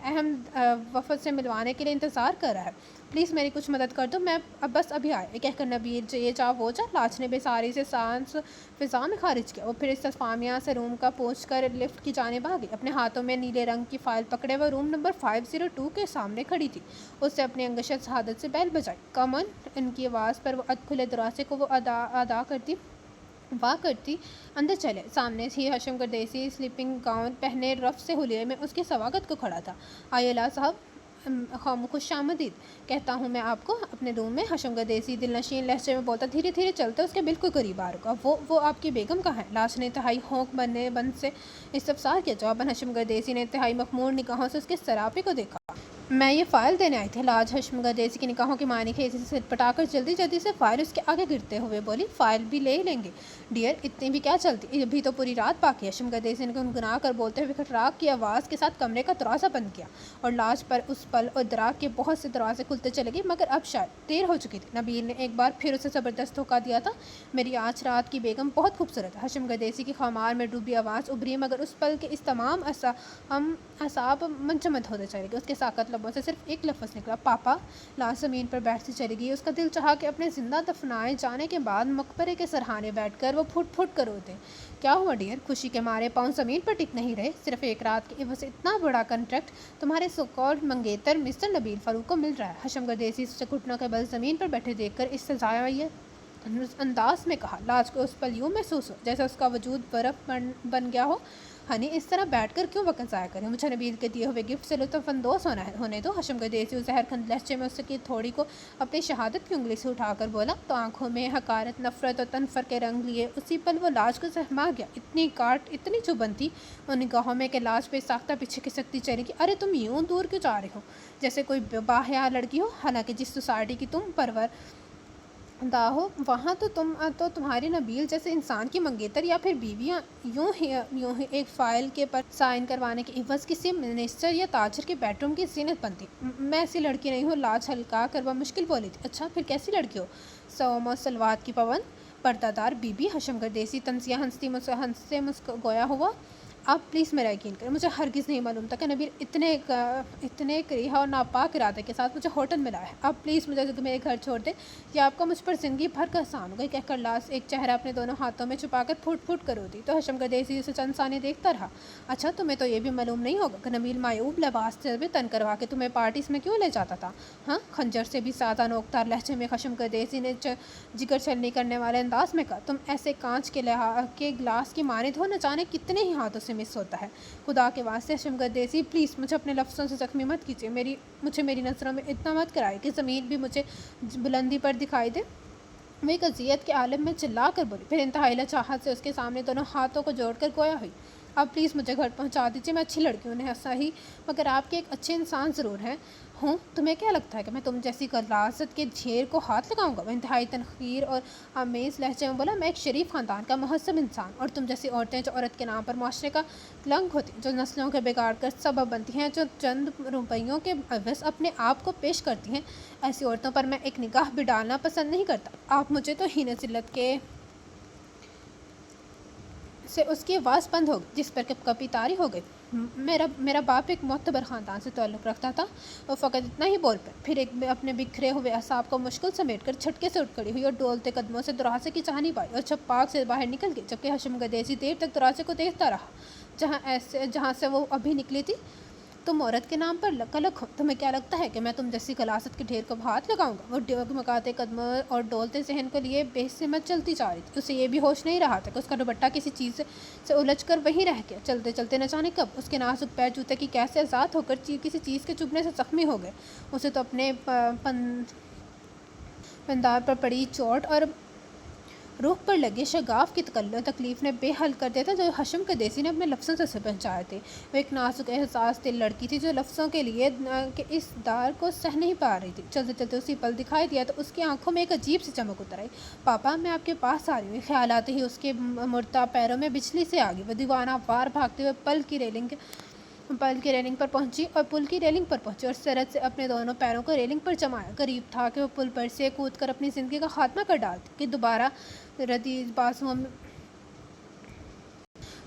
اہم وفد سے ملوانے کے لیے انتظار کر رہا ہے، پلیز میری کچھ مدد کر دو، میں اب بس ابھی آئے۔ یہ کہہ کر نبیل یہ جا وہ جا، لاج نے بے ساری سے سانس فضا میں خارج کیا۔ وہ پھر استفامیہ سے روم کا پہنچ کر لفٹ کی جانب آ گئی۔ اپنے ہاتھوں میں نیلے رنگ کی فائل پکڑے وہ روم نمبر 502 کے سامنے کھڑی تھی۔ اس سے اپنی انگشت شہادت سے بیل بجائی۔ کم آن، ان کی آواز پر وہ کھلے دروازے کو وہ ادا کرتی اندر چلے۔ سامنے ہی حشم گردیسی سلیپنگ گاؤن پہنے رف سے حلیے میں اس کے سواگت کو کھڑا تھا۔ آئیے لا صاحب، خوش آمدید کہتا ہوں میں آپ کو اپنے روم میں۔ حشم گردیسی دل نشین لہجے میں بولتا، دھیرے دھیرے چلتے اس کے بالکل قریب آ رکا۔ وہ آپ کی بیگم کہاں ہے؟ لاج نے انتہائی ہونک بند سے استفسار کیا۔ جواباً حشم گردیسی نے انتہائی مخمور نگاہوں سے اس کے سراپے کو دیکھا۔ میں یہ فائل دینے آئی تھی۔ لاج حشم گردیسی کی نگاہوں کی معنی خیزی سے سر پٹا کر جلدی سے فائل اس کے آگے گرتے ہوئے بولی، فائل بھی لے لیں گے ڈیئر، اتنی بھی کیا چلتی، ابھی تو پوری رات باقی ہے۔ حشم گردیسی نے گنگنا کر بولتے ہوئے کھٹراک کی آواز کے ساتھ کمرے کا دروازہ بند کیا، اور لاج پر اس پل اور دراک کے بہت سے دروازے کھلتے چلے گئے، مگر اب شاید دیر ہو چکی تھی۔ نبیل نے ایک بار پھر اسے زبردست دھوکہ دیا تھا، میری آج رات کی بیگم بہت خوبصورت ہے۔ حشم گردیسی کی خمار میں ڈوبی آواز ابھری، مگر اس پل کے اس تمام اعصاب منجمد ہوتے چلے گئے۔ اس کے ساکت لبوں سے صرف ایک لفظ نکلا، پاپا۔ لاج زمین پر بیٹھتی چلی گئی۔ اس کا دل چاہا کہ اپنے زندہ دفنائے جانے کے بعد مقبرے کے سرہانے بیٹھ کر وہ پھٹ پھٹ کر روتے۔ کیا ہوا ڈیئر؟ خوشی کے مارے پاؤں زمین پر ٹک نہیں رہے۔ صرف ایک رات کے عوض اتنا بڑا کنٹریکٹ تمہارے سو کالڈ منگیتر مسٹر نبیل فاروق کو مل رہا ہے۔ حشم گردیسی اسے گھٹنوں کے بل زمین پر بیٹھے دیکھ کر استحضاءیہ انداز میں کہا۔ لاج کو اس پل یوں محسوس ہو جیسے اس کا وجود برف بن گیا ہو۔ ہنی، اس طرح بیٹھ کر کیوں وقت ضائع کریں، مجھے نبیل کے دیے ہوئے گفٹ سے لطف اندوز ہونے دو۔ حشم گردیسی زہر کھند لہجے میں اس کی تھوڑی کو اپنی شہادت کی انگلی سے اٹھا کر بولا، تو آنکھوں میں حقارت، نفرت اور تنفر کے رنگ لیے اسی پل وہ لاج کو سہما گیا۔ اتنی کاٹ، اتنی چبھن تھی ان نگاہوں میں کہ لاج پہ ساختہ پیچھے کھسکتی چلی گئی۔ ارے تم یوں دور کیوں جا رہے ہو، جیسے کوئی باحیا لڑکی ہو، حالانکہ جس سوسائٹی کی تم پروردہ ہو وہاں تو تمہاری نبیل جیسے انسان کی منگیتر یا پھر بیویاں یوں ہی ایک فائل کے پر سائن کروانے کے عوض کسی منسٹر یا تاجر کے بیڈ روم کی زینت بنتی۔ میں ایسی لڑکی نہیں ہوں، لاج ہلکا کر وہ مشکل بولی تھی۔ اچھا پھر کیسی لڑکی ہو؟ صوم و صلوات کی پابند پردہ دار بی بی۔ حشم گردیسی طنزیہ ہنستے گویا ہوا، آپ پلیز میرا یقین کریں، مجھے ہرگز نہیں معلوم تھا کہ نبیل اتنے کریہا اور ناپاک ارادے کے ساتھ مجھے ہوٹل میں لایا ہے۔ آپ پلیز مجھے میرے گھر چھوڑ دیں، یہ آپ کا مجھ پر زندگی بھر کا احسان ہوگا۔ کہہ کر لاج ایک چہرہ اپنے دونوں ہاتھوں میں چھپا کر پھٹ پھٹ کر روتی، تو حشم گردیسی اسے چند ثانیے دیکھتا رہا۔ اچھا تمہیں تو یہ بھی معلوم نہیں ہوگا کہ نبیل معیوب لباس سے تن کروا کے تمہیں پارٹیز میں کیوں لے جاتا تھا؟ ہاں، خنجر سے بھی زیادہ نوکدار لہجے میں حشم گردیسی نے جگر چھلنی کرنے والے انداز میں کہا، تم ایسے کانچ کے گلاس کی مانند ہو، نہ جانے کتنے ہی ہاتھوں سے مس ہوتا ہے۔ خدا کے واسطے حشم گردیسی، پلیز مجھے اپنے لفظوں سے زخمی مت کیجیے، مجھے میری نظروں میں اتنا مت کرائے کہ زمین بھی مجھے بلندی پر دکھائی دے۔ وہ ایک اذیت کے عالم میں چلا کر بولی، پھر انتہائی لچاہت سے اس کے سامنے دونوں ہاتھوں کو جوڑ کر گویا ہوئی، اب پلیز مجھے گھر پہنچا دیجیے، میں اچھی لڑکی ہوں صحیح، مگر آپ کے ایک اچھے انسان ضرور ہیں ہوں۔ تمہیں کیا لگتا ہے کہ میں تم جیسی غلاظت کے ڈھیر کو ہاتھ لگاؤں گا؟ وہ انتہائی تنقیر اور آمیز لہجے میں بولا، میں ایک شریف خاندان کا مہذب انسان، اور تم جیسی عورتیں جو عورت کے نام پر معاشرے کا کلنک ہوتی، جو نسلوں کے بگاڑ کر سبب بنتی ہیں، جو چند روپیوں کے عوض اپنے آپ کو پیش کرتی ہیں، ایسی عورتوں پر میں ایک نگاہ بھی ڈالنا پسند نہیں کرتا۔ آپ مجھے تو ہین ذلت کے سے اس کی آواز بند ہو گئی، جس پر کپ کپی طاری ہو گئی۔ میرا باپ ایک معتبر خاندان سے تعلق رکھتا تھا۔ وہ فقط اتنا ہی بول پائے، پھر اپنے بکھرے ہوئے اعصاب کو مشکل سمیٹ کر جھٹکے سے اٹھ کھڑی ہوئی اور ڈولتے قدموں سے دروازے کی جانب آئی اور چھپاک سے باہر نکل گئی، جبکہ حشم گردیسی دیر تک دروازے کو دیکھتا رہا جہاں سے وہ ابھی نکلی تھی۔ تم عورت کے نام پر کلک ہو، تمہیں کیا لگتا ہے کہ میں تم جیسی غلاظت کے ڈھیر کو ہاتھ لگاؤں گا؟ وہ ڈگمگاتے قدموں اور ڈولتے ذہن کو لیے بے ہمت چلتی جا رہی تھی۔ اسے یہ بھی ہوش نہیں رہا تھا کہ اس کا دوپٹہ کسی چیز سے الجھ کر وہیں رہ گیا۔ چلتے چلتے نہ جانے کب اس کے نازک پیر جوتے کی کیسے آزاد ہو کر کسی چیز کے چبھنے سے زخمی ہو گئے۔ اسے تو اپنے پندار پر پڑی چوٹ اور روح پر لگے شگاف کی تکلیف نے بے حل کر دیا تھا، جو حشم گردیسی نے اپنے لفظوں سے پہنچائے تھے۔ وہ ایک نازک احساس دل لڑکی تھی جو لفظوں کے لیے کہ اس دار کو سہ نہیں پا رہی تھی۔ چلتے چلتے اسی پل دکھائی دیا تو اس کی آنکھوں میں ایک عجیب سی چمک اتر آئی۔ پاپا، میں آپ کے پاس آ رہی ہوں۔ خیال آتے ہی اس کے مردہ پیروں میں بجلی سے آ گئی۔ وہ دیوانہ وار بھاگتے ہوئے پل کی ریلنگ پر پہنچی اور پل کی ریلنگ پر پہنچی اور سرعت سے اپنے دونوں پیروں کو ریلنگ پر جمایا۔ قریب تھا کہ وہ پل پر سے کود کر اپنی زندگی کا خاتمہ کر ڈالتی کہ دوبارہ ردی بازوؤں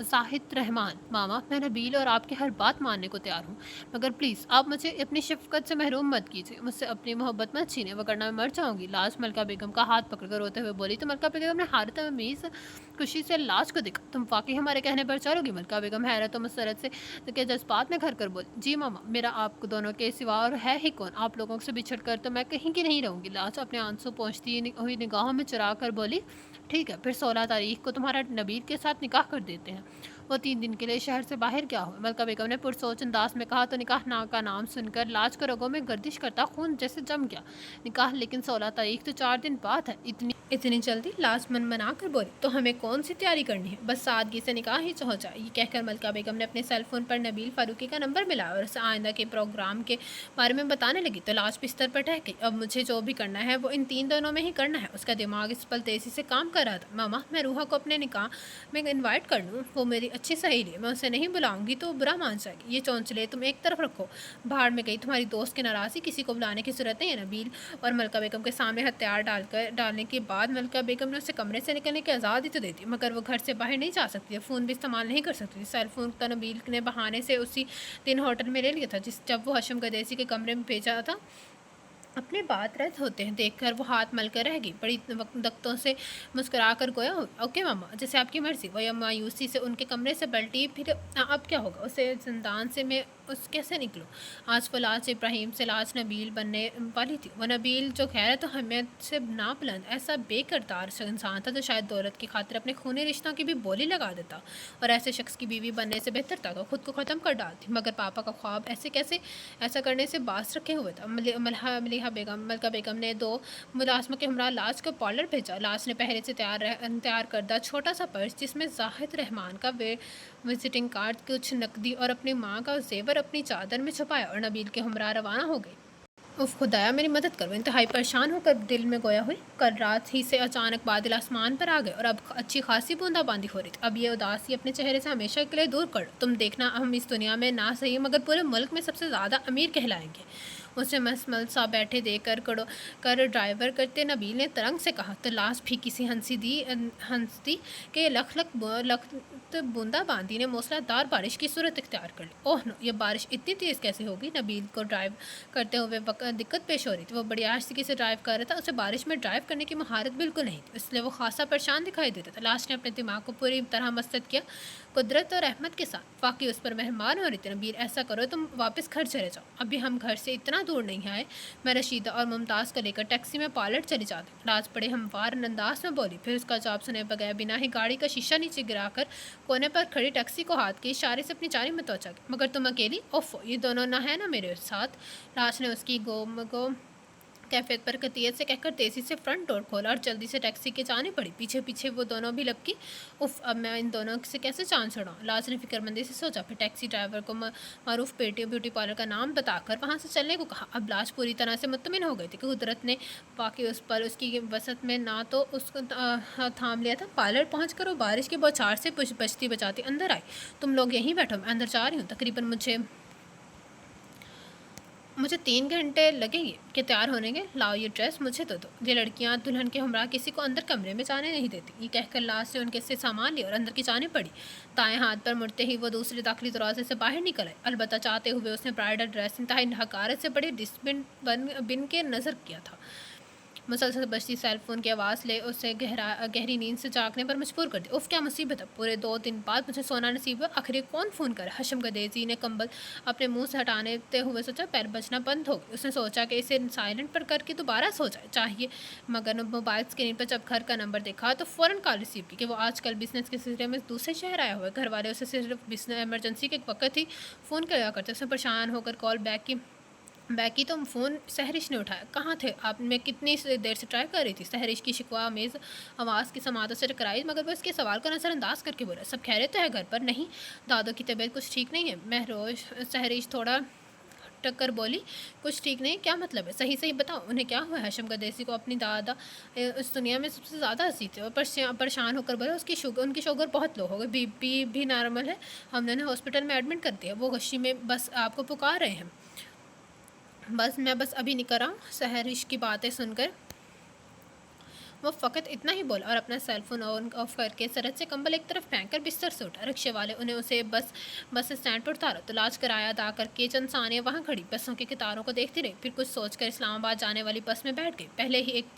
زاہد رحمان: ماما، میں نبیل اور آپ کی ہر بات ماننے کو تیار ہوں، مگر پلیز آپ مجھے اپنی شفقت سے محروم مت کیجیے، مجھ سے اپنی محبت مت چھینیں ورنہ میں مر جاؤں گی۔ لاش ملکہ بیگم کا ہاتھ پکڑ کر روتے ہوئے بولی تو ملکہ بیگم نے حیرت امیز خوشی سے لاش کو دیکھا۔ تم واقعی ہمارے کہنے پر چلو گی؟ ملکہ بیگم حیرت و مسرت سے کے جذبات میں گھر کر بولی، جی ماما، میرا آپ دونوں کے سوا اور ہے ہی کون؟ آپ لوگوں سے بچھڑ کر تو میں کہیں کی نہیں رہوں گی۔ لاش اپنے آنسو پہنچتی ہوئی نگاہوں میں چرا کر بولی، ٹھیک ہے، پھر 16 تاریخ کو تمہارا نبیل کے ساتھ نکاح کر دیتے ہیں۔ وہ 3 دن کے لیے شہر سے باہر کیا ہوا؟ ملکہ بیگم نے پرسوچ انداز میں کہا تو نکاح کا نام سن کر لاج کے رگوں میں گردش کرتا خون جیسے جم گیا۔ نکاح؟ لیکن 16 تاریخ تو 4 دن بعد ہے۔ اتنی جلدی؟ لاج من منا کر بولی، تو ہمیں کون سی تیاری کرنی ہے؟ بس سادگی سے نکاح ہی ہو جائے۔ یہ کہہ کر ملکہ بیگم نے اپنے سیل فون پر نبیل فاروقی کا نمبر ملایا اور اسے آئندہ کے پروگرام کے بارے میں بتانے لگی تو لاج بستر پر ٹہک گئی۔ اب مجھے جو بھی کرنا ہے وہ ان 3 دنوں میں ہی کرنا ہے۔ اس کا دماغ اس پل تیزی سے کام کر رہا تھا۔ ماما، میں روحا کو اپنے نکاح میں انوائٹ کر لوں؟ وہ میری اچھی سہیلی ہے، میں اسے نہیں بلاؤں گی تو برا مان جائے گی۔ یہ چونچلے تم ایک طرف رکھو، بھاڑ میں گئی تمہاری دوست کی ناراضی، کسی کو بلانے کی ضرورت نہیں ہے۔ نبیل اور ملکہ بیگم کے سامنے ہتھیار ڈالنے کے بعد ملکہ بیگم نے اسے کمرے سے نکلنے کی آزادی تو دے دی، مگر وہ گھر سے باہر نہیں جا سکتی تھی، فون بھی استعمال نہیں کر سکتی تھی۔ سیل فون تو نبیل نے بہانے سے اسی دن ہوٹل میں لے لیا تھا جب وہ ہشم قدیسی کے کمرے میں بھیجا تھا۔ اپنے بات رد ہوتے ہیں دیکھ کر وہ ہاتھ مل کر رہ گئی، بڑی دقتوں سے مسکرا کر گویا، اوکے ماما، جیسے آپ کی مرضی۔ وہ مایوسی سے ان کے کمرے سے پلٹی، پھر اب کیا ہوگا؟ اسے زندان سے میں کیسے نکلوں؟ آج وہ لاج ابراہیم سے لاج نبیل بننے والی تھی۔ وہ نبیل جو غیرت و اہمیت سے نا بلند ایسا بے کردار انسان تھا جو شاید دولت کی خاطر اپنے خونی رشتوں کی بھی بولی لگا دیتا، اور ایسے شخص کی بیوی بننے سے بہتر تھا کہ خود کو ختم کر ڈالتی، مگر پاپا کا خواب ایسا کرنے سے باز رکھے ہوئے تھا۔ ملکہ بیگم نے 2 ملازموں کے ہمراہ لاج کو پارلر بھیجا۔ لاج نے پہلے سے تیار کردہ چھوٹا سا پرس جس میں زاہد رحمان کا وزٹنگ کارڈ، کچھ نقدی اور اپنی ماں کا زیور اپنی چادر میں چھپایا اور نبیل کے ہمراہ روانہ ہو گئی۔ اف خدایا میری مدد کرو! انتہائی پریشان ہو کر دل میں گویا ہوئی، کل رات ہی سے اچانک بادل آسمان پر آ گئے اور اب اچھی خاصی بوندا باندی ہو رہی تھی۔ اب یہ اداسی اپنے چہرے سے ہمیشہ کے لیے دور کر لو، تم دیکھنا ہم اس دنیا میں نہ صحیح مگر پورے ملک میں سب سے زیادہ امیر کہلائیں گے۔ اسے مسمل سا بیٹھے دیکھ کر ڈرائیور کرتے نبیل نے ترنگ سے کہا تو لاش بھی کسی ہنستی کہ لخت بوندا باندی نے موسلا دار بارش کی صورت اختیار کر لی۔ اوہ نو، یہ بارش اتنی تیز کیسے ہوگی؟ نبیل کو ڈرائیو کرتے ہوئے دقت پیش ہو رہی تھی۔ وہ بڑی آہستگی سے ڈرائیو کر رہا تھا، اسے بارش میں ڈرائیو کرنے کی مہارت بالکل نہیں تھی، اس لیے وہ خاصا پریشان دکھائی دیتا تھا۔ لاش نے اپنے دماغ کو پوری طرح مست کیا قدرت اور رحمت کے ساتھ، واقعی اس پر مہربان ہو رہی تھی۔ نبیل، ایسا کرو تم واپس گھر چلے جاؤ، ابھی ہم گھر سے اتنا دور نہیں آئے، میں رشیدہ اور ممتاز کو لے کر ٹیکسی میں پارلر چلی جاتی ہوں۔ لاج بڑے ہموار انداز میں بولی، پھر اس کا جواب سنے بغیر بنا ہی گاڑی کا شیشہ نیچے گرا کر کونے پر کھڑی ٹیکسی کو ہاتھ کے اشارے سے اپنی جانب متوجہ کی۔ مگر تم اکیلی؟ اوف، یہ دونوں نہ ہے نا میرے ساتھ؟ لاج نے اس کی گو کیفیت پر قطعیت سے کہہ کر تیزی سے فرنٹ ڈور کھولا اور جلدی سے ٹیکسی کے جانے پڑی، پیچھے پیچھے وہ دونوں بھی لپکی۔ اف، اب میں ان دونوں سے کیسے چاند چھڑاؤں؟ لاج نے فکرمندی سے سوچا، پھر ٹیکسی ڈرائیور کو معروف بیوٹی پارلر کا نام بتا کر وہاں سے چلنے کو کہا۔ اب لاج پوری طرح سے مطمئن ہو گئی تھی کہ قدرت نے واقعی اس پر اس کی وسعت میں نہ تو اس کو تھام لیا تھا۔ پارلر پہنچ کر وہ بارش کے بوچھار سے بچتی بچاتی اندر آئی۔ تم لوگ یہیں بیٹھو، میں اندر جا رہی ہوں، تقریباً مجھے 3 گھنٹے لگیں گے کہ تیار ہونے کے۔ لاؤ یہ ڈریس مجھے تو دو، یہ لڑکیاں دلہن کے ہمراہ کسی کو اندر کمرے میں جانے نہیں دیتی۔ یہ کہہ کر لاج نے ان کے سے سامان لیا اور اندر کی جانب پڑی۔ دائیں ہاتھ پر مڑتے ہی وہ دوسرے داخلی دروازے سے باہر نکل آئی، البتہ چاہتے ہوئے اس نے برائڈل ڈریس انتہائی حقارت سے بڑی ڈسٹ بن کے نظر کیا تھا۔ مسلسل بجتی سیل فون کی آواز نے اسے گہری نیند سے جاگنے پر مجبور کر دیا۔ اف، کیا مصیبت ہے! پورے 2 دن بعد مجھے سونا نصیب ہوا، آخر کون فون کرے؟ ہشم قدیسی نے کمبل اپنے منہ سے ہٹانے ہوئے سوچا، پیر بجنا بند ہو گئی۔ اس نے سوچا کہ اسے سائلنٹ پر کر کے دوبارہ سو جائے چاہیے، مگر موبائل اسکرین پر جب گھر کا نمبر دیکھا تو فوراً کال ریسیو کی کہ وہ آج کل بزنس کے سلسلے میں دوسرے شہر آیا ہوا ہے۔ گھر والے اسے صرف ایمرجنسی کے وقت ہی فون کیا کرتے۔ اس نے پریشان ہو کر کال بیک کی تو فون سہرش نے اٹھایا۔ کہاں تھے آپ؟ میں کتنی دیر سے ٹرائی کر رہی تھی۔ سہرش کی شکوہ آمیز آواز کی سماعتوں سے ٹکرائی، مگر وہ اس کے سوال کو نظر انداز کر کے بولا، سب خیریت تو ہے گھر پر؟ نہیں، دادو کی طبیعت کچھ ٹھیک نہیں ہے۔ سہرش تھوڑا ٹکر بولی، کچھ ٹھیک نہیں؟ کیا مطلب ہے؟ صحیح بتاؤ، انہیں کیا ہوا ہے؟ ہشم قدیسی کو اپنی دادا اس دنیا میں سب سے زیادہ ہنسی تھی اور پریشان ہو کر بولا، ان کی شوگر بہت لو ہو گئی، بی پی بھی نارمل ہے، ہم نے انہیں ہاسپٹل میں ایڈمٹ کر دیا، وہ غشی میں بس آپ کو پکار رہے ہیں۔ میں بس ابھی نکل رہا ہوں۔ سہرش کی باتیں سن کر وہ فقط اتنا ہی بولا اور اپنا سیل فون آن آف کر کے سرحد سے کمبل ایک طرف پھینک کر بستر سے اٹھا۔ رکشے والے انہیں اسے بس اسٹینڈ پر اتارا تو لاج کرایہ ادا کر کے چند ثانیے وہاں کھڑی بسوں کے قطاروں کو دیکھتی رہی، پھر کچھ سوچ کر اسلام آباد جانے والی بس میں بیٹھ گئی۔ پہلے ہی ایک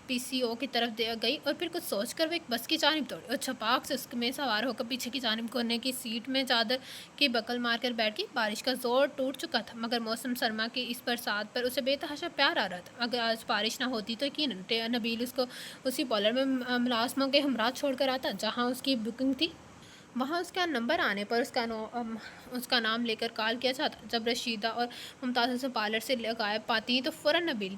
پی سی او کی طرف گئی اور پھر کچھ سوچ کر وہ ایک بس کی جانب دوڑی اور چھپاک سے اس میں سوار ہو کر پیچھے کی جانب کونے کی سیٹ میں چادر کی بکل مار کر بیٹھ گئی۔ بارش کا زور ٹوٹ چکا تھا مگر موسم سرما کی اس برسات پر اسے بے تحاشا پیار آ رہا تھا۔ اگر آج بارش نہ ہوتی تو یقیناً نبیل اس کو اسی پارلر میں ملازموں کے ہمراہ چھوڑ کر آتا جہاں اس کی بکنگ تھی۔ وہاں اس کا نمبر آنے پر اس کا نام لے کر کال کیا جاتا۔ جب رشیدہ اور ممتاز اسے پارلر سے غائب پاتی تو فوراً نبیل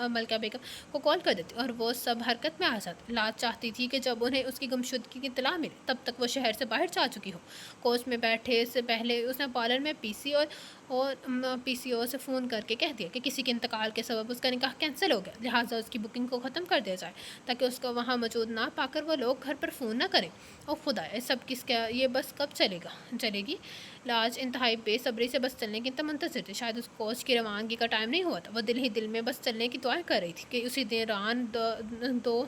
ملکہ بیگم کو کال کر دیتی اور وہ سب حرکت میں آ جاتے۔ لاج چاہتی تھی کہ جب انہیں اس کی گمشدگی کی اطلاع ملے تب تک وہ شہر سے باہر جا چکی ہو۔ کوچ میں بیٹھے سے پہلے اس نے پارلر میں پی سی او سے فون کر کے کہہ دیا کہ کسی کے انتقال کے سبب اس کا نکاح کینسل ہو گیا، لہٰذا اس کی بکنگ کو ختم کر دیا جائے تاکہ اس کو وہاں موجود نہ پا کر وہ لوگ گھر پر فون نہ کریں۔ او خدایا، سب یہ بس کب چلے گی؟ لاج انتہائی بے صبری سے بس چلنے کی منتظر تھی۔ شاید اس کوچ کی روانگی کا ٹائم نہیں ہوا تھا۔ وہ دل ہی دل میں بس چلنے کی دعائیں کر رہی تھی کہ اسی دوران دو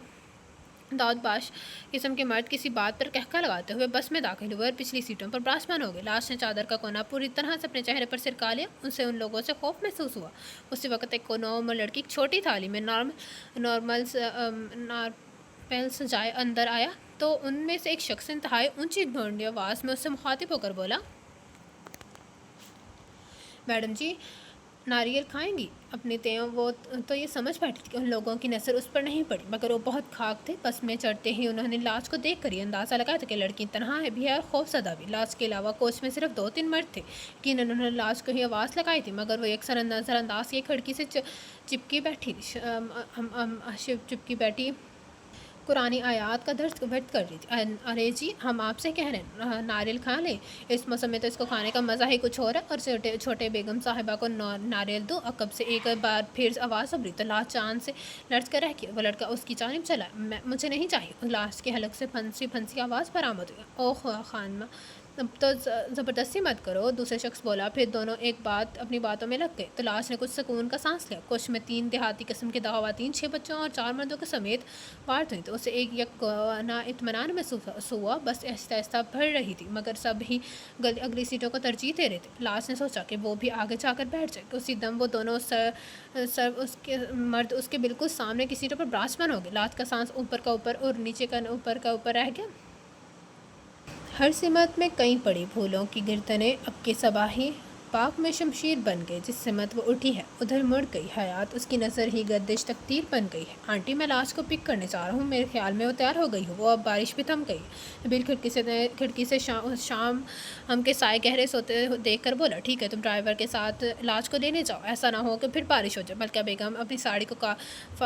داؤد باش قسم کے مرد کسی بات پر کہکا لگاتے ہوئے بس میں داخل ہوئے اور پچھلی سیٹوں پر برآسمان ہو گئے۔ لاش نے چادر کا کونا پوری طرح سے اپنے چہرے پر سرکا لیا۔ اسے ان لوگوں سے خوف محسوس ہوا۔ اسی وقت ایک نوعمر لڑکی ایک چھوٹی تھالی میں نارمل سجائے اندر آیا تو ان میں سے ایک شخص انتہائی اونچی ڈھونڈی آواز میں اس سے مخاطب ہو کر بولا، میڈم جی ناریل کھائیں گی؟ اپنی وہ تو یہ سمجھ بیٹھی تھی کہ ان لوگوں کی نظر اس پر نہیں پڑی مگر وہ بہت کھاک تھے۔ بس میں چڑھتے ہی انہوں نے لاج کو دیکھ کر یہ اندازہ لگایا تھا کہ لڑکی تنہا بھی ہے اور خوف زدہ بھی۔ لاج کے علاوہ کوچ میں صرف 2-3 مرد تھے۔ یقیناً انہوں نے لاج کو ہی آواز لگائی تھی مگر وہ یکسر نظر انداز کی کھڑکی سے چپکی بیٹھی قرآنی آیات کا درس ورد کر رہی تھی۔ ارے جی ہم آپ سے کہہ رہے ہیں ناریل کھا لیں، اس موسم میں تو اس کو کھانے کا مزہ ہی کچھ اور ہے، اور چھوٹے بیگم صاحبہ کو ناریل دو۔ عقب سے ایک بار پھر آواز ابھری تو لاج چاند سے لرز کر رہ گیا۔ وہ لڑکا اس کی جانب چلا، مجھے نہیں چاہیے۔ لاج کے حلق سے پھنسی آواز برآمد ہوئی، اوہ خانمہ اب تو زبردستی مت کرو، دوسرے شخص بولا۔ پھر دونوں اپنی باتوں میں لگ گئے تو لاج نے کچھ سکون کا سانس لیا۔ کوچ میں 3 دیہاتی قسم کی خواتین 6 بچوں اور 4 مردوں کے سمیت وارد ہوئی تو اسے ایک یکانا اطمینان محسوس ہوا۔ بس آہستہ آہستہ بڑھ رہی تھی مگر سب ہی اگلی سیٹوں کو ترجیح دے رہے تھے۔ لاج نے سوچا کہ وہ بھی آگے جا کر بیٹھ جائے کہ اسی دم وہ دونوں مرد اس کے بالکل سامنے کی سیٹوں پر برآسمان ہو گئے۔ لاج کا سانس اوپر کا اوپر اور نیچے کا اوپر رہ گیا۔ ہر سمت میں کئی پڑی پھولوں کی گردنیں اب کے صباحی پاک میں شمشیر بن گئی۔ جس سمت وہ اٹھی ہے ادھر مڑ گئی حیات، اس کی نظر ہی گردش تک تیر بن گئی ہے۔ آنٹی میں لاج کو پک کرنے جا رہا ہوں، میرے خیال میں وہ تیار ہو گئی ہو۔ وہ اب بارش بھی تھم گئی۔ نبیل کھڑکی سے شام ہم کے سائے گہرے سوتے دیکھ کر بولا، ٹھیک ہے تم ڈرائیور کے ساتھ لاج کو لینے جاؤ، ایسا نہ ہو کہ پھر بارش ہو جائے۔ ملکہ بیگم اپنی ساڑی کو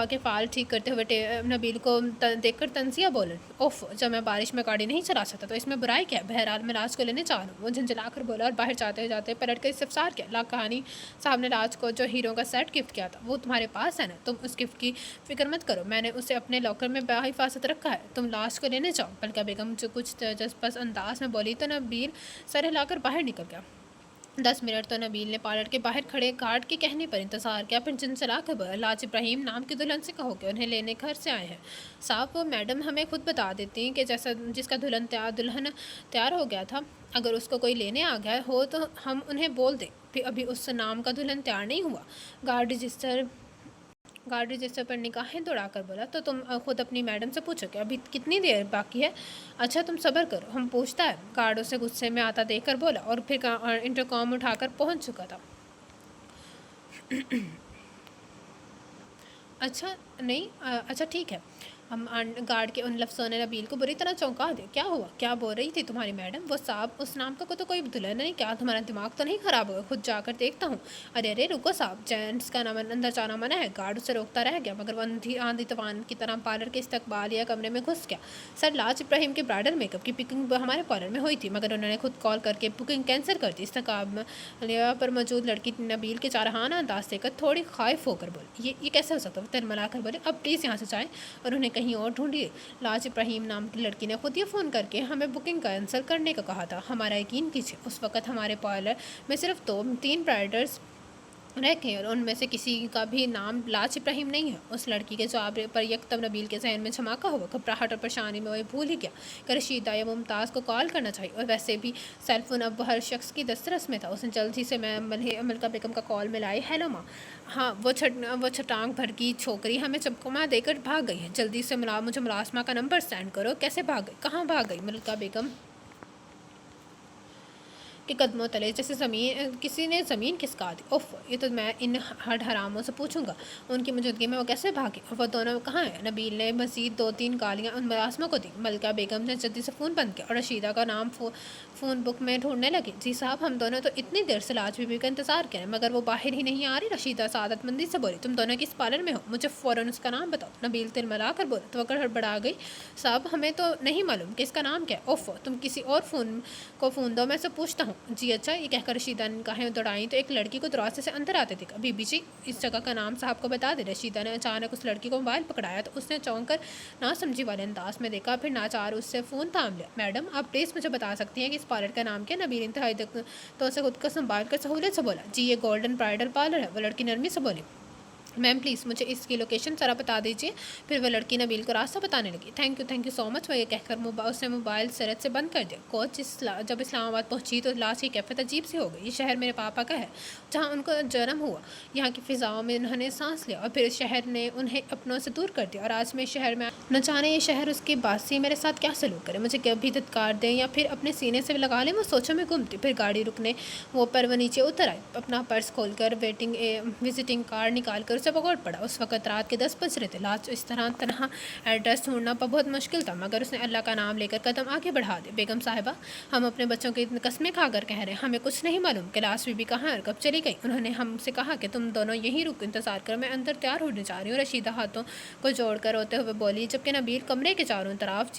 کے فال ٹھیک کرتے ہوئے نبیل کو دیکھ کر طنزیہ بولیں، اوف جب میں بارش میں گاڑی نہیں چلا سکتا تو اس میں برائی کیا ہے؟ بہرحال میں لاج کو لینے جا رہا ہوں، وہ جھنجھلا کر بولا اور باہر جاتے پلٹ کر استفسار کیا، لا کہانی صاحب نے لاج کو جو ہیروں کا سیٹ گفٹ کیا تھا وہ تمہارے پاس ہے نا؟ تم اس گفٹ کی فکر مت کرو، میں نے اسے اپنے لاکر میں بحفاظت رکھا ہے، تم لاج کو لینے جاؤ۔ ملکہ بیگم جو کچھ دلچسپ انداز میں بولی تو نبیل سر ہلا کر باہر نکل گیا۔ 10 منٹ تو نبیل نے پارلر کے باہر کھڑے گارڈ کے کہنے پر انتظار کیا، پھر جھنجھلا کر بولا، لاج ابراہیم نام کی دلہن سے کہو کہ انہیں لینے گھر سے آئے ہیں۔ صاحب وہ میڈم ہمیں خود بتا دیتی کہ جس کا دلہن تیار ہو گیا تھا اگر اس کو کوئی لینے آ گیا ہو تو ہم انہیں بول دیں، پھر ابھی اس نام کا دلہن تیار نہیں ہوا۔ گارڈ رجسٹر پر نگاہیں دوڑا کر بولا، تو تم خود اپنی میڈم سے پوچھو کہ ابھی کتنی دیر باقی ہے؟ اچھا تم صبر کرو، ہم پوچھتا ہے، گارڈ اسے غصے میں آتا دیکھ کر بولا اور پھر انٹرکام اٹھا کر پہنچ چکا تھا۔ اچھا ٹھیک ہے۔ گارڈ کے ان لفظوں نے نبیل کو بری طرح چونکا دیا۔ کیا ہوا؟ کیا بول رہی تھی تمہاری میڈم؟ وہ صاحب اس نام کا تو کوئی دلہن نہیں، کیا تمہارا دماغ تو نہیں خراب ہوگا؟ خود جا کر دیکھتا ہوں۔ ارے رکو صاحب، جینٹس کا اندر جانا منع ہے۔ گارڈ اسے روکتا رہ گیا مگر وہ آندھی طوفان کی طرح پارلر کے استقبالیہ کمرے میں گھس گیا۔ سر لاج ابراہیم کے برائڈل میک اپ کی بکنگ ہمارے پارلر میں ہوئی تھی مگر انہوں نے خود کال کر کے بکنگ کینسل کر دی۔ استقبالیہ پر موجود لڑکی نبیل کے جارحانہ انداز دیکھ کر تھوڑی خائف ہو کر بولی، یہ کیسے ہو سکتا ہے؟ وہ تلملا کر بولے، اب پلیز یہاں سے جائیں اور انہیں کہیں اور ڈھونڈیے۔ لاج ابراہیم نام کی لڑکی نے خود یہ فون کر کے ہمیں بکنگ کینسل کرنے کا کہا تھا، ہمارا یقین کیجیے اس وقت ہمارے پارلر میں صرف 3 برائڈلز رہ گئے اور ان میں سے کسی کا بھی نام لاج ابراہیم نہیں ہے۔ اس لڑکی کے جواب پر یکدم نبیل کے ذہن میں جھماکا ہوا۔ گھبراہٹ اور پریشانی میں وہ بھول ہی گیا کہ رشیدہ یا ممتاز کو کال کرنا چاہیے، اور ویسے بھی سیل فون اب ہر شخص کی دسترس میں تھا۔ اس نے جلدی سے ملکہ بیگم کا کال ملائی۔ ہیلو ماں۔ ہاں، وہ چھٹانگ بھر کی چھوکری ہمیں چمکما دے کر بھاگ گئی ہے، جلدی سے مجھے ملازمہ کا نمبر سینڈ کرو۔ کیسے بھاگ گئی؟ کہاں بھاگ گئی؟ ملکہ بیگم کے قدموں تلے جیسے کسی نے زمین کھسکا دی۔ اوف، یہ تو میں ان ہڈ حراموں سے پوچھوں گا، ان کی موجودگی میں وہ کیسے بھاگی، اور وہ دونوں کہاں ہیں؟ نبیل نے مزید 2-3 گالیاں ان ملازموں کو دی۔ ملکہ بیگم نے جلدی سے فون بند کیا اور رشیدہ کا نام فون بک میں ڈھونڈنے لگی۔ جی صاحب، ہم دونوں تو اتنی دیر سے لاج بی بی کا انتظار کریں، مگر وہ باہر ہی نہیں آ رہی۔ رشیدہ سعادت مندی سے بولی۔ تم دونوں کس پارلر میں ہو؟ مجھے فوراً اس کا نام بتاؤ۔ نبیل تلملا کر بولا۔ توقع ہڑبڑا گئی۔ صاحب، ہمیں تو نہیں معلوم کہ اس کا نام کیا ہے۔ اوف، تم کسی اور فون دو، میں سے پوچھتا ہوں۔ جی اچھا، یہ کہہ کر رشیدہ نے نگاہیں دوڑائیں تو ایک لڑکی کو دروازے سے اندر آتے دیکھا۔ بی بی جی، اس جگہ کا نام صاحب کو بتا دیں۔ رشیدہ نے اچانک اس لڑکی کو موبائل پکڑایا تو اس نے چونک کر نہ سمجھی والے انداز میں دیکھا، پھر ناچار اس سے فون تھام لیا۔ میڈم، آپ پلیز مجھے بتا سکتی ہیں کہ اس پارلر کا نام کیا؟ نبیل انتہائی تو سے خود کو سنبھال کر سہولت سے بولا۔ جی، یہ گولڈن برائڈل پارلر ہے۔ وہ لڑکی نرمی سے بولی۔ میم پلیز مجھے اس کی لوکیشن ذرا بتا دیجیے۔ پھر وہ لڑکی نبیل کو راستہ بتانے لگی۔ تھینک یو سو مچ۔ وہ یہ کہہ کر اس نے موبائل سرت سے بند کر دیا۔ کوچ جب اسلام آباد پہنچی تو لاج کی کیفیت عجیب سی ہو گئی۔ یہ شہر میرے پاپا کا ہے، جہاں ان کا جنم ہوا۔ یہاں کی فضاؤں میں انہوں نے سانس لیا اور پھر اس شہر نے انہیں اپنوں سے دور کر دیا، اور آج میں اس شہر میں نہ جانے یہ شہر اس کے باسی میرے ساتھ کیا سلوک کرے، مجھے کبھی دھتکار دیں یا پھر اپنے سینے سے لگا لیں۔ وہ سوچوں میں گم تھی۔ پھر گاڑی رکنے وہ نیچے اتر آئی۔ اپنا پرس کھول کر وزٹنگ کارڈ نکال کر اسے پکڑ پڑا۔ اس وقت رات کے 10 بج رہے تھے۔ لاج اس طرح تنہا ایڈریس ڈھونڈنا بہت مشکل تھا، مگر اس نے اللہ کا نام لے کر قدم آگے بڑھا دے۔ بیگم صاحبہ، ہم اپنے بچوں کی قسمیں کھا کر کہہ رہے ہیں، ہمیں کچھ نہیں معلوم کہ لاج بی بی کہاں اور کب چلی گئی۔ انہوں نے ہم سے کہا کہ تم دونوں یہیں انتظار کرو، میں اندر تیار ہونے جا رہی ہوں۔ رشیدہ ہاتھوں کو جوڑ کر روتے ہوئے بولی، جبکہ نبیل کمرے کے چاروں طرف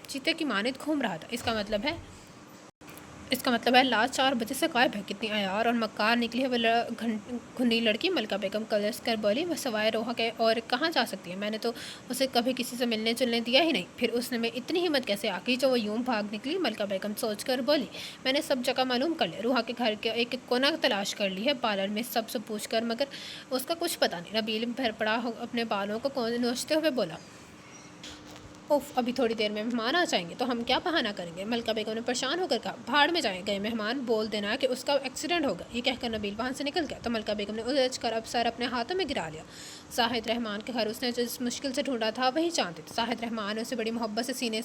چیتے کی مانند گھوم رہا تھا۔ اس کا مطلب ہے لاج 4 بجے سے غائب ہے۔ کتنی عیار اور مکار نکلی ہے وہ گھنی لڑکی۔ ملکہ بیگم کلرز کر بولی۔ وہ سوائے روحا کے اور کہاں جا سکتی ہے؟ میں نے تو اسے کبھی کسی سے ملنے جلنے دیا ہی نہیں، پھر اس میں اتنی ہمت کیسے آ گئی جو وہ یوں بھاگ نکلی؟ ملکہ بیگم سوچ کر بولی، میں نے سب جگہ معلوم کر لیا، روحا کے گھر کے ایک کونا تلاش کر لی ہے، پارلر میں سب سے پوچھ کر، مگر اس کا کچھ پتہ نہیں۔ نبیل بھر پڑا اپنے بالوں کو نوچتے ہوئے بولا۔ اوف، ابھی تھوڑی دیر میں مہمان آ جائیں گے تو ہم کیا بہانہ کریں گے؟ ملکہ بیگم نے پریشان ہو کر کہا۔ بھاڑ میں جائیں گے مہمان، بول دینا کہ اس کا ایکسیڈنٹ ہوگا۔ یہ کہہ کر نبیل وہاں سے نکل گیا تو ملکہ بیگم نے الجھ کر اب سر اپنے ہاتھوں میں گرا لیا۔ زاہد رحمان کے گھر اس نے جس مشکل سے ڈھونڈا تھا وہی چاہتی تھی۔ زاہد رحمان نے اسے بڑی محبت سے سینے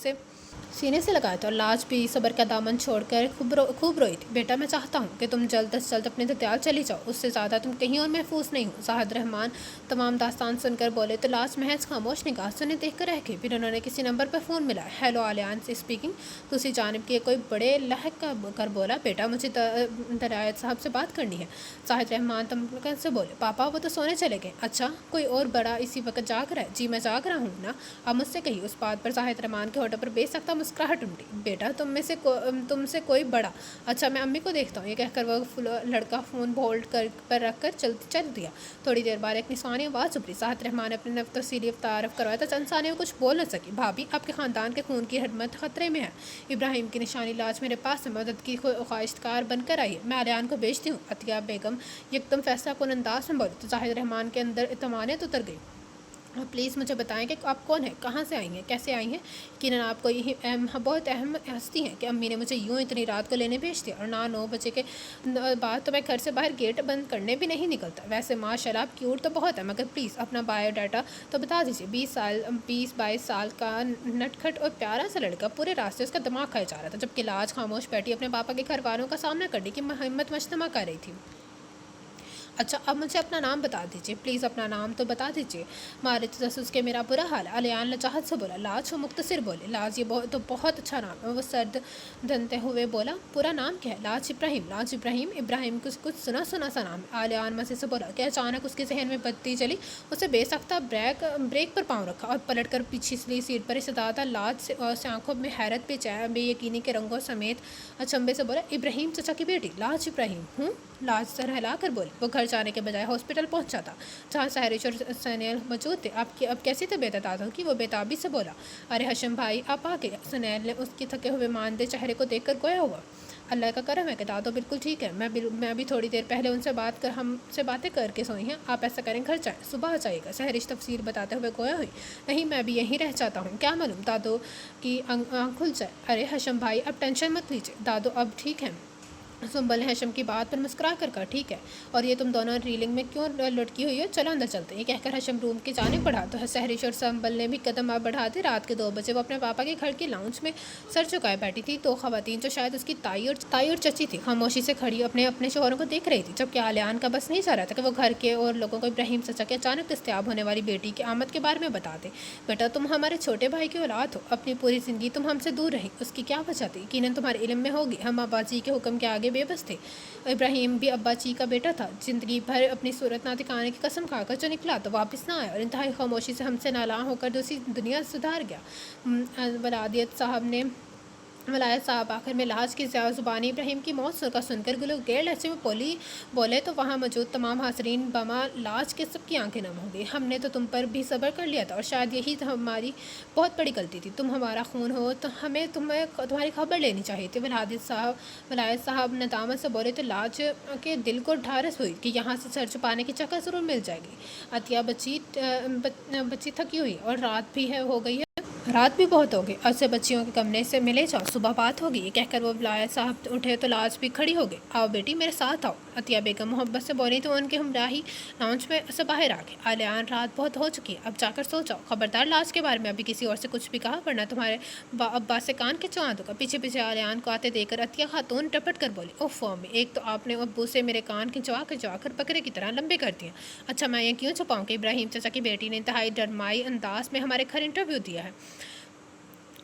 سے لگایا تھا، اور لاج بھی صبر کا دامن چھوڑ کر خوب روئی تھی۔ بیٹا، میں چاہتا ہوں کہ تم جلد از جلد اپنے دتیال چلی جاؤ، اس سے زیادہ تم کہیں اور محفوظ نہیں ہو۔ زاہد رحمان تمام داستان سن کر بولے تو لاج محض خاموش نگاہ سے انہیں دیکھ کر رہ گئی۔ پھر انہوں نے کسی نمبر پر فون ملایا۔ ہیلو، آلیان سے اسپیکنگ۔ دوسری جانب کے کوئی بڑے لہک کر بولا، بیٹا مجھے درایت صاحب سے بات کرنی ہے۔ زاہد رحمان تمکن سے بولے، پاپا وہ تو سونے چلے گئے۔ اچھا، کوئی اور بڑا اسی وقت جاگ رہا ہے؟ جی میں جاگ رہا ہوں نا، اب مجھ سے کہی۔ اس بات پر زاہد رحمان کے ہونٹوں پر بے سختہ مسکراہٹ امٹی۔ بیٹا، تم سے کوئی بڑا؟ اچھا، میں امی کو دیکھتا ہوں۔ یہ کہہ کر وہ لڑکا فون ہولڈ پر رکھ کر چل دیا۔ تھوڑی دیر بعد ایک نسوانی آواز ابھری۔ زاہد رحمان نے اپنے تفصیلی تعارف کروایا تو چند ثانیے میں کچھ بول نہ سکی۔ بھابھی، آپ کے خاندان کے خون کی حرمت خطرے میں ہے۔ ابراہیم کی نشانی لاج میرے پاس ہے، مدد کی خواہشکار بن کر آئی ہے، میں آلیان کو بھیجتی ہوں۔ عطیہ بیگم یکدم فیصلہ کن انداز میں بولی تو زاہد رحمان کے اندر اطمینان اتر گئی۔ پلیز مجھے بتائیں کہ آپ کون ہیں، کہاں سے آئی ہیں، کیسے آئی ہیں؟ یقیناً آپ کو یہ بہت اہم ہستی ہیں کہ امی نے مجھے یوں اتنی رات کو لینے بھیج دیا، اور 9 بجے کے بعد تو میں گھر سے باہر گیٹ بند کرنے بھی نہیں نکلتا۔ ویسے ماشاء اللہ آپ کیوٹ تو بہت ہے، مگر پلیز اپنا بایو ڈاٹا تو بتا دیجیے۔ 20-22 سال کا نٹکھٹ اور پیارا سا لڑکا، پورے راستے اس کا دماغ کھایا جا رہا تھا، جبکہ لاج خاموش بیٹھی اپنے پاپا کے گھر والوں کا سامنا کرنے کی ہمت مجتمع کر رہی تھی۔ اچھا، اب مجھے اپنا نام بتا دیجیے، پلیز اپنا نام تو بتا دیجیے۔ مارے تجسس کے میرا برا حال ہے، آلیان لجاجت سے بولا۔ لاج وہ مختصر بولے۔ لاج، یہ تو بہت اچھا نام ہے۔ وہ سرد دھنتے ہوئے بولا، پورا نام کیا ہے؟ لاج ابراہیم۔ ابراہیم کچھ سنا سا نام ہے۔ آلیان مزے سے بولا کہ اچانک اس کے ذہن میں بتی چلی۔ اسے بے سختہ بریک پر پاؤں رکھا اور پلٹ کر پچھلی سیٹ پر اسے دادا لاج سے آنکھوں میں حیرت بے یقینی کے رنگوں سمیت اچنبھے سے بولا، ابراہیم چچا کی بیٹی لاج ابراہیم ہوں؟ لاج سر ہلا کر بولی۔ وہ گھر جانے کے بجائے ہاسپٹل پہنچا تھا، جہاں سہرش اور سنیل موجود تھے۔ اب کیسی طبیعت ہے دادا کی؟ وہ بےتابی سے بولا۔ ارے ہاشم بھائی، آپ آ گئے۔ سنیل نے اس کے تھکے ہوئے ماندے چہرے کو دیکھ کر گویا ہوا۔ اللہ کا کرم ہے کہ دادو بالکل ٹھیک ہے، میں بھی تھوڑی دیر پہلے ان سے ہم سے باتیں کر کے سوئی ہیں۔ آپ ایسا کریں گھر جائیں، صبح آ جائے گا۔ سہرش تفصیل بتاتے ہوئے گویا ہوئی، نہیں میں بھی یہیں رہ جاتا ہوں، کیا معلوم دادو کی آنکھ کھل جائے۔ ارے حشم بھائی اب ٹینشن مت لیجیے، دادو اب ٹھیک ہے۔ سنبل نے حشم کی بات پر مسکرا کر کہا، ٹھیک ہے، اور یہ تم دونوں ریلنگ میں کیوں لٹکی ہوئی ہو؟ چلو اندر چلتے ہیں۔ یہ کہہ کر حشم روم کی جانب بڑھا تو سہرش اور سنبل نے بھی قدم بڑھاتے۔ رات کے 2 بجے وہ اپنے پاپا کے گھر کی لاؤنج میں سر چکائے بیٹھی تھی۔ 2 خواتین جو شاید اس کی تائی اور چچی تھی خاموشی سے کھڑی اپنے شوہروں کو دیکھ رہی تھی، جبکہ علیان کا بس نہیں چل رہا تھا کہ وہ گھر کے اور لوگوں کو ابراہیم چچا کے اچانک دستیاب ہونے والی بیٹی کی آمد کے بارے میں بتا دے۔ بیٹا تم ہمارے چھوٹے بھائی کی اولاد ہو، اپنی پوری زندگی تم ہم سے دور رہی، اس کی کیا وجہ تھی؟ یقیناً تمہارے علم میں ہوگی، ہم ابا جی کے حکم کے آگے بے بس تھے۔ ابراہیم بھی ابا جی کا بیٹا تھا، زندگی بھر اپنی صورت نہ دکھانے کی قسم کھا کر جو نکلا تو واپس نہ آیا، اور انتہائی خاموشی سے ہم سے نالاں ہو کر دوسری دنیا سدھار گیا۔ ولایت صاحب آخر میں لاج کی زبانی ابراہیم کی موت کا سن کر گیر لہجے میں بولے تو وہاں موجود تمام حاضرین بما لاج کے سب کی آنکھیں نم ہو گئی۔ ہم نے تو تم پر بھی صبر کر لیا تھا، اور شاید یہی ہماری بہت بڑی غلطی تھی۔ تم ہمارا خون ہو تو ہمیں تمہاری خبر لینی چاہیے تھی۔ ولایت صاحب ندامت سے بولے تو لاج کے دل کو ڈھارس ہوئی کہ یہاں سے سر چھپانے کی جگہ ضرور مل جائے گی۔ عطیہ بچی تھکی ہوئی اور رات بھی بہت ہو گئی، اب سے بچیوں کے کمرے سے ملے جاؤ، صبح بات ہوگی۔ یہ کہہ کر وہ ولایت صاحب اٹھے تو لاج بھی کھڑی ہو گئی۔ آؤ بیٹی میرے ساتھ آؤ، عطیہ بیگم محبت سے بولی تو ان کے ہمراہی لاؤنج میں سے باہر آ گئے۔ علیان رات بہت ہو چکی ہے، اب جا کر سو جاؤ، خبردار لاج کے بارے میں ابھی کسی اور سے کچھ بھی کہا ورنہ تمہارے ابا سے کان کھنچوا دوں گا۔ پیچھے علیان کو آتے دیکھ کر عطیہ خاتون ٹپٹ کر بولی، اوف امی، ایک تو آپ نے ابو سے میرے کان کھنچوا کر بکرے کی طرح لمبے کر دیے۔ اچھا میں یہ کیوں چھپاؤں کہ ابراہیم چچا کی بیٹی نے انتہائی ڈرمائی انداز میں ہمارے گھر انٹرویو دیا ہے۔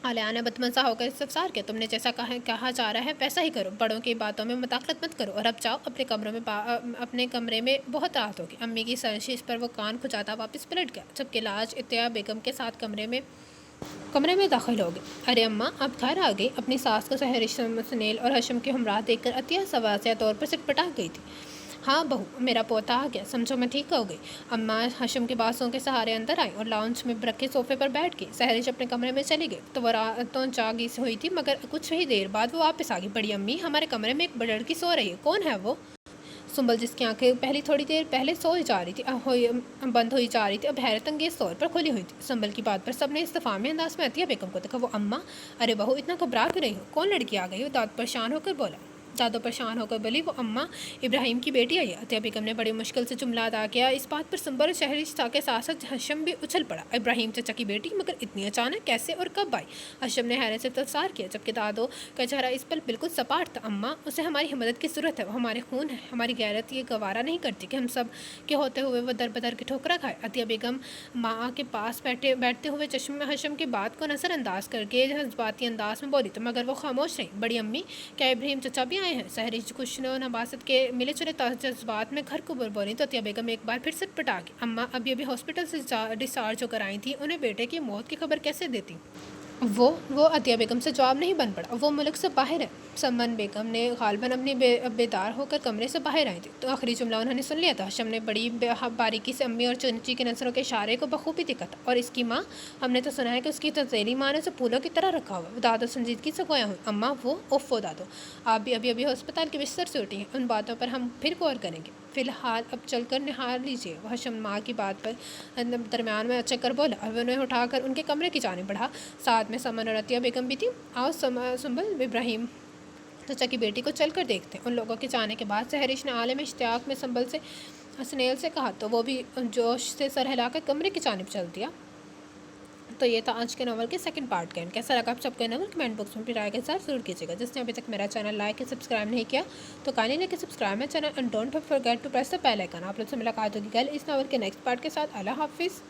علیان نے بدمزہ ہو کر استفسار کیا، تم نے جیسا کہا جا رہا ہے ویسا ہی کرو، بڑوں کی باتوں میں مداخلت مت کرو، اور اب جاؤ اپنے کمرے میں بہت رات ہوگی۔ امی کی سرزنش پر وہ کان کھنچاتا واپس پلٹ گیا، جبکہ لاج عطیہ بیگم کے ساتھ کمرے میں داخل ہو گئی۔ ارے اماں آپ گھر آ گئی؟ اپنی ساس کو سہرش، سنیل اور حشم کے ہمراہ دیکھ کر عطیہ واضح طور پر سٹپٹا گئی تھی۔ ہاں بہو، میرا پوتا آ گیا، سمجھو میں ٹھیک ہو گئی۔ اماں حشم کے بازوں کے سہارے اندر آئیں اور لاؤنج میں رکھے صوفے پر بیٹھ گئی۔ سہرش اپنے کمرے میں چلی گئی تو وہ راتوں جاگی ہوئی تھی، مگر کچھ ہی دیر بعد وہ واپس آ گئی۔ بڑی امی، ہمارے کمرے میں ایک لڑکی سو رہی ہے، کون ہے وہ؟ سنبل، جس کی آنکھیں تھوڑی دیر پہلے بند ہوئی جا رہی تھی، اب حیرت انگیز طور پر کھلی ہوئی تھی۔ سنبل کی بات پر سب نے استفہامی انداز میں عطیہ بیگم کو دیکھا۔ وہ اماں، ارے بہو اتنا گھبرا کیوں رہی ہو؟ کون لڑکی آ گئی؟ وہ دادو پریشان ہو کر بولی، وہ اماں ابراہیم کی بیٹی آئی ہے۔ عطیہ بیگم نے بڑی مشکل سے جملہ ادا کیا۔ اس بات پر سنبل اور سہرش کے ساتھ ساتھ حشم بھی اچھل پڑا۔ ابراہیم چچا کی بیٹی، مگر اتنی اچانک کیسے اور کب آئی؟ حشم نے حیرت سے استفسار کیا، جبکہ دادو کا چہرہ اس پل بالکل سپاٹ تھا۔ اماں، اسے ہماری مدد کی ضرورت ہے، وہ ہمارے خون ہے، ہماری غیرت یہ گوارا نہیں کرتی کہ ہم سب کے ہوتے ہوئے وہ در بدر کی ٹھوکرا کھائے۔ عطیہ بیگم ماں کے پاس بیٹھتے ہوئے حشم کی بات کو نظر انداز کر کے جذباتی انداز میں بولی تو مگر وہ خاموش رہی۔ بڑی امی، کیا ابراہیم چچا بھی آئے ہیں؟ سہرش خوش نباست کے ملے جلے جذبات میں گھر کو بولی تو عطیہ بیگم ایک بار پھر سٹپٹا گئی۔ اماں ابھی ہاسپٹل سے ڈسچارج ہو کر آئی تھیں، انہیں بیٹے کی موت کی خبر کیسے دیتی؟ وہ عطیہ بیگم سے جواب نہیں بن پڑا، وہ ملک سے باہر ہے۔ سمن بیگم نے غالباً اپنی بیدار ہو کر کمرے سے باہر آئی تھی تو آخری جملہ انہوں نے سن لیا تھا۔ حشم نے بڑی باریکی سے امی اور چنچی کے نظروں کے اشارے کو بخوبی دیکھا تھا۔ اور اس کی ماں؟ ہم نے تو سنا ہے کہ اس کی تنزیلی ماں نے اسے پھولوں کی طرح رکھا ہوا ہے۔ دادو سنجیدگی سے گویا ہوئی، اماں وہ دادو، آپ بھی ابھی ہسپتال کے بستر سے اٹھی ہیں، ان باتوں پر ہم پھر غور کریں گے، فی الحال اب چل کر نہار لیجیے۔ وہ حشم ماں کی بات پر درمیان میں اچک کر بولا اور انہیں اٹھا کر ان کے کمرے کی جانب بڑھا۔ ساتھ میں سمن اور عطیہ بیگم بھی تھی۔ آؤ سنبل، ابراہیم چچا کی بیٹی کو چل کر دیکھتے ہیں۔ ان لوگوں کے جانے کے بعد سہرش نے عالم اشتیاق میں سنیل سے کہا تو وہ بھی جوش سے سر ہلا کر کمرے کی جانب چل دیا۔ تو یہ تھا آج کے ناول کے سیکنڈ پارٹ کا۔ کیسا لگا آپ سب کو ناول؟ کمنٹ باکس میں رائے کے ساتھ ضرور کیجیے گا۔ جس نے ابھی تک میرا چینل لائک یا سبسکرائب نہیں کیا تو کائنڈلی لے کے سبسکرائب میں channel, and don't forget to press the bell icon. آپ لوگ سے ملاقات ہوگی کل اس ناول کے نیکسٹ پارٹ کے ساتھ۔ اللہ حافظ۔